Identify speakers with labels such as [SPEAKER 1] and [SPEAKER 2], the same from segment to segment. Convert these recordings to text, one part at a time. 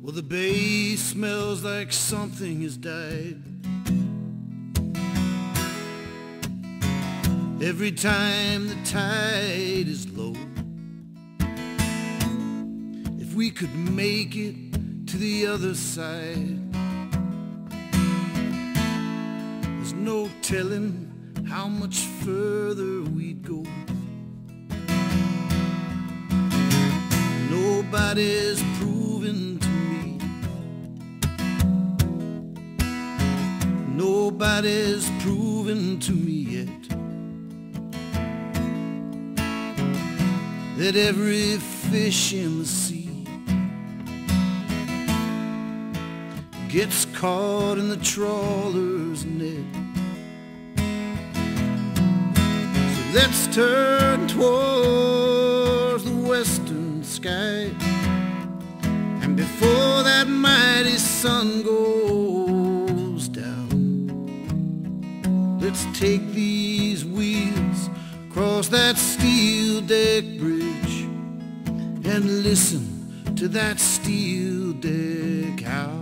[SPEAKER 1] Well, the bay smells like something has died. Every time the tide is low, if we could make it to the other side, there's no telling how much further we'd go. Nobody's proven to me, nobody's proven to me yet that every fish in the sea gets caught in the trawler's net. So let's turn towards the western sky, and before that mighty sun goes down, let's take these wheels across that steel deck bridge and listen to that steel deck howl.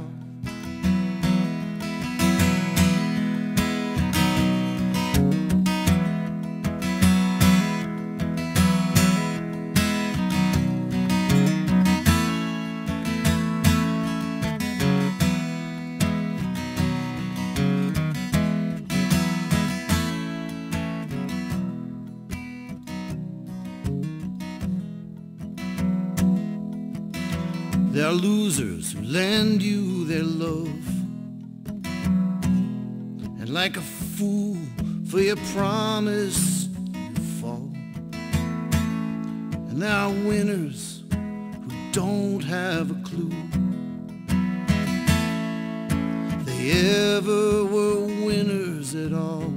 [SPEAKER 1] There are losers who lend you their love, and like a fool for your promise you fall. And there are winners who don't have a clue they ever were winners at all.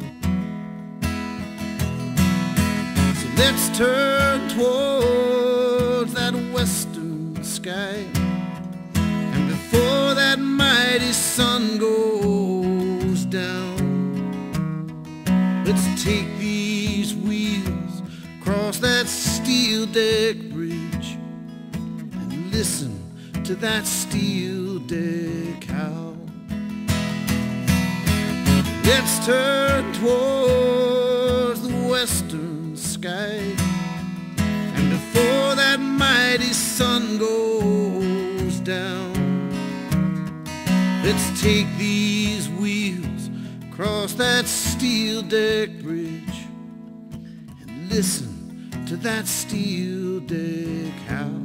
[SPEAKER 1] So let's turn towards that western sky, and before that mighty sun goes down, let's take these wheels across that steel deck bridge and listen to that steel deck howl. Let's turn towards the western sky, and before that mighty sun goes down, let's take these wheels across that steel deck bridge and listen to that steel deck howl.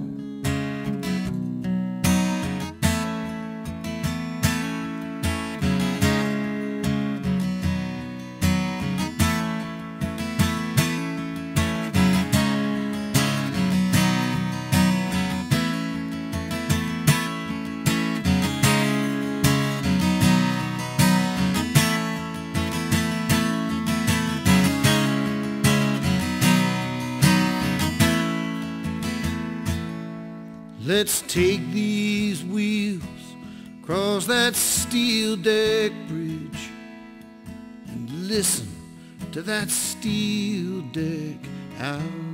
[SPEAKER 1] Let's take these wheels across that steel deck bridge and listen to that steel deck howl.